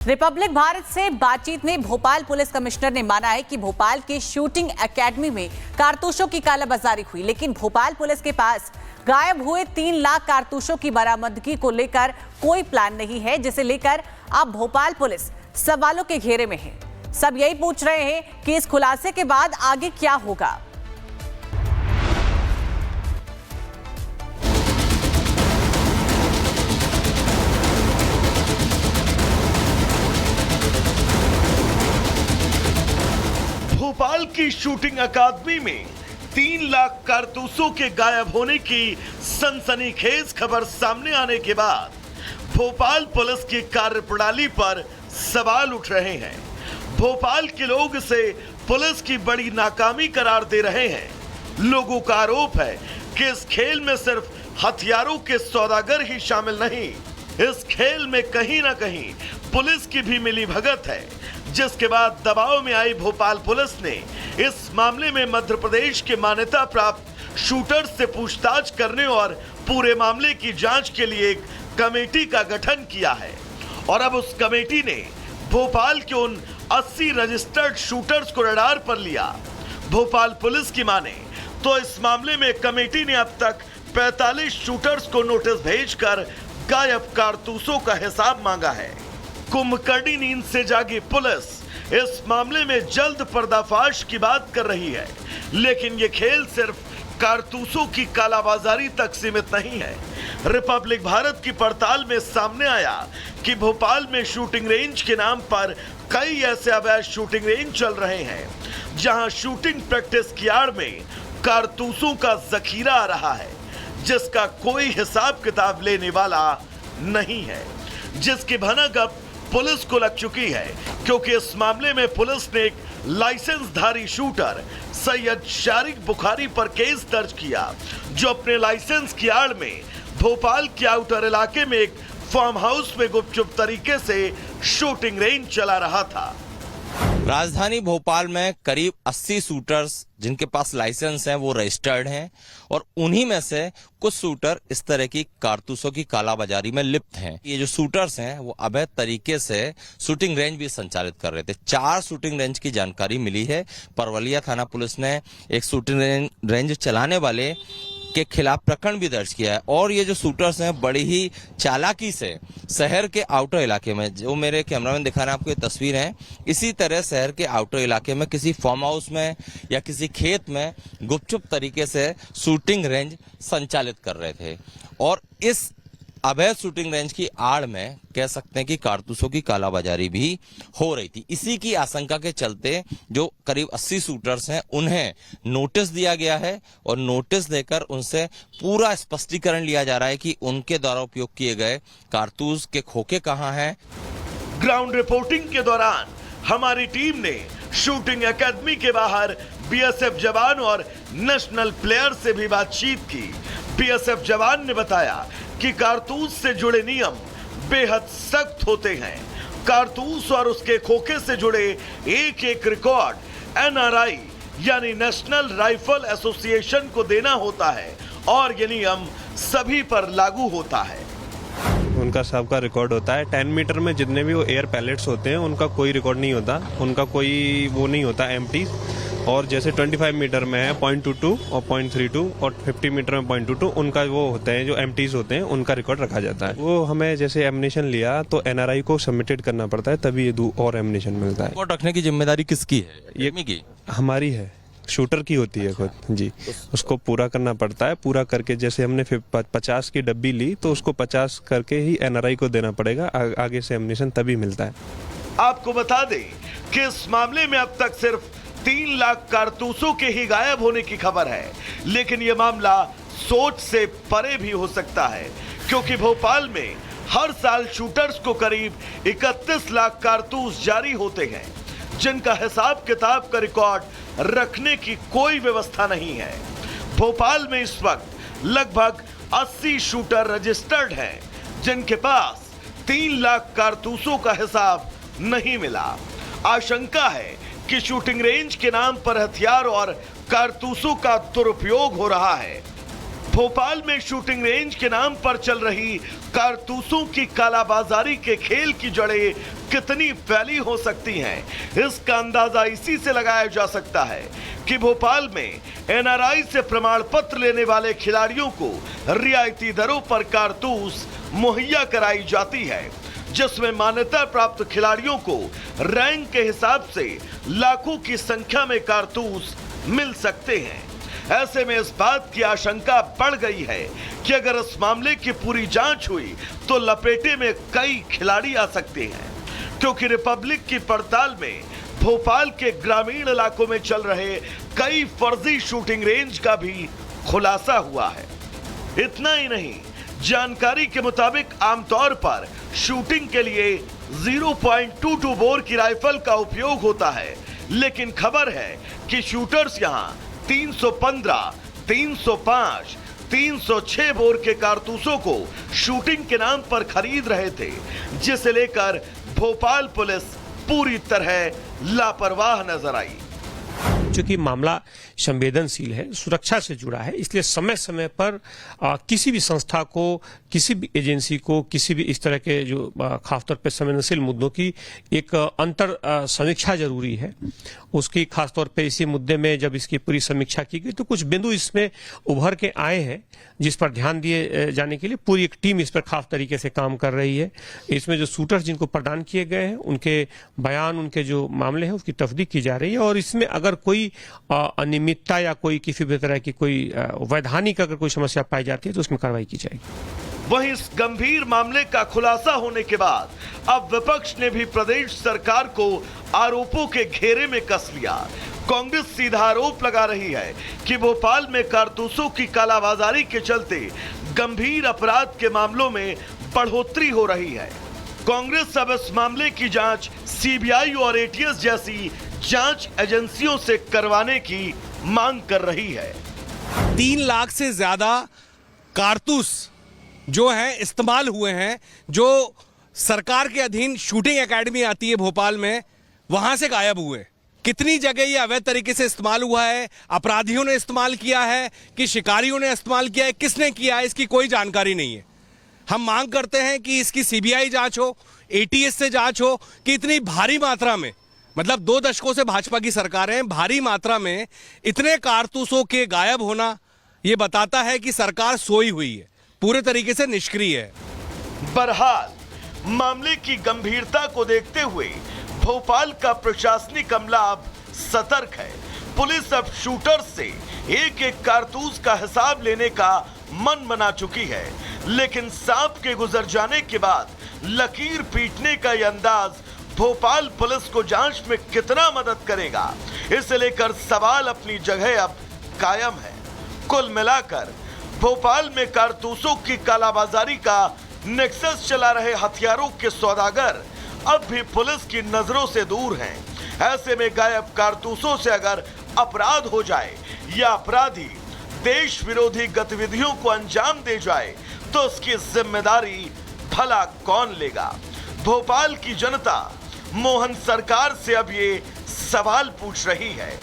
Republic Bharat से बातचीत में भोपाल पुलिस कमिश्नर ने माना है कि भोपाल की शूटिंग एकेडमी में कारतूसों की कालाबाजारी हुई, लेकिन भोपाल पुलिस के पास गायब हुए 3 लाख कारतूसों की बरामदगी को लेकर कोई प्लान नहीं है, जिसे लेकर अब भोपाल पुलिस सवालों के घेरे में है। सब यही पूछ रहे हैं कि इस खुलासे के बाद आगे क्या होगा। भोपाल की शूटिंग अकादमी में 3 लाख कारतूसों के गायब होने की सनसनीखेज खबर सामने आने के बाद भोपाल पुलिस की कार्यप्रणाली पर सवाल उठ रहे हैं। भोपाल के लोग इसे पुलिस की बड़ी नाकामी करार दे रहे हैं। लोगों का आरोप है कि इस खेल में सिर्फ हथियारों के सौदागर ही शामिल नहीं, इस खेल में कहीं ना कहीं पुलिस की भी मिलीभगत है, जिसके बाद दबाव में आई भोपाल पुलिस ने इस मामले में मध्य प्रदेश के मान्यता प्राप्त शूटर से पूछताछ करने और पूरे मामले की जांच के लिए एक कमेटी का गठन किया है। और अब उस कमेटी ने भोपाल के उन 80 रजिस्टर्ड शूटर्स को रडार पर लिया। भोपाल पुलिस की माने तो इस मामले में कमेटी ने अब तक 45 शूटर्स को नोटिस भेजकर गायब कारतूसों का हिसाब मांगा है। कुंभकर्णी नींद से जागी पुलिस इस मामले में जल्द पर्दाफाश की बात कर रही है, लेकिन ये खेल सिर्फ कारतूसों की कालाबाजारी तक सीमित नहीं है। रिपब्लिक भारत की पड़ताल में सामने आया कि भोपाल में शूटिंग रेंज के नाम पर कई ऐसे अवैध शूटिंग रेंज चल रहे हैं, जहां शूटिंग प्रैक्टिस की आड़ में कारतूसों का जखीरा आ रहा है, जिसका कोई हिसाब किताब लेने वाला नहीं है, जिसकी भनक अब पुलिस को लग चुकी है, क्योंकि इस मामले में पुलिस ने एक लाइसेंसधारी शूटर सैयद शारिक बुखारी पर केस दर्ज किया, जो अपने लाइसेंस की आड़ में भोपाल के आउटर इलाके में एक फार्म हाउस में गुपचुप तरीके से शूटिंग रेंज चला रहा था। राजधानी भोपाल में करीब 80 शूटर्स जिनके पास लाइसेंस हैं वो रजिस्टर्ड हैं, और उन्हीं में से कुछ शूटर इस तरह की कारतूसों की कालाबाजारी में लिप्त हैं। ये जो शूटर्स हैं वो अवैध तरीके से शूटिंग रेंज भी संचालित कर रहे थे। 4 शूटिंग रेंज की जानकारी मिली है। परवलिया थाना पुलिस ने एक शूटिंग रेंज चलाने वाले के खिलाफ प्रकरण भी दर्ज किया है। और ये जो शूटर्स हैं बड़ी ही चालाकी से शहर के आउटर इलाके में, जो मेरे कैमरामैन दिखा रहे हैं आपको ये तस्वीर है, इसी तरह शहर के आउटर इलाके में किसी फार्म हाउस में या किसी खेत में गुपचुप तरीके से शूटिंग रेंज संचालित कर रहे थे। और इस अवैध शूटिंग रेंज की आड़ में कह सकते हैं कि कारतूसों की कालाबाजारी भी हो रही थी। इसी की आशंका के चलते जो करीब 80 शूटर्स हैं उन्हें नोटिस दिया गया है, और नोटिस देकर उनसे पूरा स्पष्टीकरण लिया जा रहा है कि उनके द्वारा उपयोग किए गए कारतूस के खोखे कहां हैं। ग्राउंड रिपोर्टिंग के दौरान हमारी टीम ने शूटिंग एकेडमी के बाहर बीएसएफ जवान और नेशनल प्लेयर से भी बातचीत की। बीएसएफ जवान ने बताया कि कारतूस से जुड़े नियम बेहद सख्त होते हैं। कारतूस और उसके खोखे से जुड़े एक एक रिकॉर्ड एनआरआई यानी नेशनल राइफल एसोसिएशन को देना होता है, और ये नियम सभी पर लागू होता है। उनका सबका रिकॉर्ड होता है। 10 मीटर में जितने भी वो एयर पैलेट्स होते हैं उनका कोई रिकॉर्ड नहीं होता, उनका कोई वो नहीं होता एम्प्टी। और जैसे 25 मीटर में है 0.22 और 0.32, और 50 मीटर में 0.22, उनका वो होते हैं जो एम्प्टीज होते हैं, उनका रिकॉर्ड रखा जाता है। वो हमें जैसे एमिनेशन लिया तो एनआरआई को सबमिटेड करना पड़ता है, तभी ये और एमिनेशन मिलता है। रिकॉर्ड रखने की जिम्मेदारी किसकी है? ये की हमारी है, शूटर की होती है खुद जी। उसको पूरा करना पड़ता है। पूरा करके जैसे हमने 50 की डब्बी ली तो उसको 50 करके ही एनआरआई को देना पड़ेगा, आगे से एमिनेशन तभी मिलता है। आपको बता दें कि इस मामले में अब तक सिर्फ 3 लाख कारतूसों के ही गायब होने की खबर है, लेकिन यह मामला सोच से परे भी हो सकता है, क्योंकि भोपाल में हर साल शूटर्स को करीब 31 लाख कारतूस जारी होते हैं, जिनका हिसाब किताब का रिकॉर्ड रखने की कोई व्यवस्था नहीं है। भोपाल में इस वक्त लगभग 80 शूटर रजिस्टर्ड हैं, जिनके पास 3 लाख कारतूसों का हिसाब नहीं मिला। आशंका है कि शूटिंग रेंज के नाम पर हथियार और कारतूसों का दुरुपयोग हो रहा है। भोपाल में शूटिंग रेंज के नाम पर चल रही कारतूसों की कालाबाजारी के खेल की जड़ें कितनी फैली हो सकती हैं, इसका अंदाजा इसी से लगाया जा सकता है कि भोपाल में एनआरआई से प्रमाण पत्र लेने वाले खिलाड़ियों को रियायती दरों पर कारतूस मुहैया कराई जाती है, जिसमें मान्यता प्राप्त खिलाड़ियों को रैंक के हिसाब से लाखों की संख्या में कारतूस मिल सकते हैं। ऐसे में इस बात की आशंका बढ़ गई है कि अगर इस मामले की पूरी जांच हुई तो लपेटे में कई खिलाड़ी आ सकते हैं, क्योंकि रिपब्लिक की पड़ताल में भोपाल के ग्रामीण इलाकों में चल रहे कई फर्जी शूटिंग रेंज का भी खुलासा हुआ है। इतना ही नहीं, जानकारी के मुताबिक आमतौर पर शूटिंग के लिए 0.22 बोर की राइफल का उपयोग होता है, लेकिन खबर है कि शूटर्स यहां 315, 305, 306 बोर के कारतूसों को शूटिंग के नाम पर खरीद रहे थे, जिसे लेकर भोपाल पुलिस पूरी तरह लापरवाह नजर आई। चूंकि मामला संवेदनशील है, सुरक्षा से जुड़ा है, इसलिए समय समय पर किसी भी संस्था को, किसी भी एजेंसी को, किसी भी इस तरह के जो खासतौर पर संवेदनशील मुद्दों की एक अंतर समीक्षा जरूरी है। उसकी खासतौर पे इसी मुद्दे में जब इसकी पूरी समीक्षा की गई तो कुछ बिंदु इसमें उभर के आए हैं, जिस पर ध्यान दिए जाने के लिए पूरी एक टीम इस पर खास तरीके से काम कर रही है। इसमें जो शूटर्स जिनको प्रदान किए गए हैं, उनके बयान, उनके जो मामले हैं, उसकी तफ्तीश की जा रही है और इसमें अगर कोई अनियमितता या कोई किसी भी तरह की कोई वैधानिक अगर कोई समस्या पाई जाती है तो उसमें कार्रवाई की जाएगी। वहीं इस गंभीर मामले का खुलासा होने के बाद अब विपक्ष ने भी प्रदेश सरकार को आरोपों के घेरे में कस लिया। कांग्रेस सीधा आरोप लगा रही है कि भोपाल में कारतूसों की कालाबाजारी के चलते गंभीर अपराध के मामलों में बढ़ोतरी हो रही है। कांग्रेस अब इस मामले की जांच सीबीआई और एटीएस जैसी जांच एजेंसियों से करवाने की मांग कर रही है। 3 लाख से ज्यादा कारतूस जो है इस्तेमाल हुए हैं, जो सरकार के अधीन शूटिंग एकेडमी आती है भोपाल में, वहां से गायब हुए। कितनी जगह ये अवैध तरीके से इस्तेमाल हुआ है, अपराधियों ने इस्तेमाल किया है कि शिकारियों ने इस्तेमाल किया है, किसने किया है, इसकी कोई जानकारी नहीं है। हम मांग करते हैं कि इसकी सीबीआई जांच हो, एटीएस से जांच हो कि इतनी भारी मात्रा में, मतलब 2 दशकों से भाजपा की सरकार है, भारी मात्रा में इतने कारतूसों के गायब होना यह बताता है कि सरकार सोई हुई है, पूरे तरीके से निष्क्रिय है। बहरहाल मामले की गंभीरता को देखते हुए भोपाल का प्रशासनिक अमला अब सतर्क है। पुलिस अब शूटर से एक एक कारतूस का हिसाब लेने का मन बना चुकी है, लेकिन सांप के गुजर जाने के बाद लकीर पीटने का यह अंदाज भोपाल पुलिस को जांच में कितना मदद करेगा, इसे लेकर सवाल अपनी जगह अब कायम है। कुल मिलाकर भोपाल में कारतूसों की कालाबाजारी का नेक्सस चला रहे हथियारों के सौदागर अब भी पुलिस की नजरों से दूर हैं। ऐसे में गायब कारतूसों से अगर अपराध हो जाए या अपराधी देश विरोधी गतिविधियों को अंजाम दे जाए तो उसकी जिम्मेदारी भला कौन लेगा? भोपाल की जनता मोहन सरकार से अब ये सवाल पूछ रही है।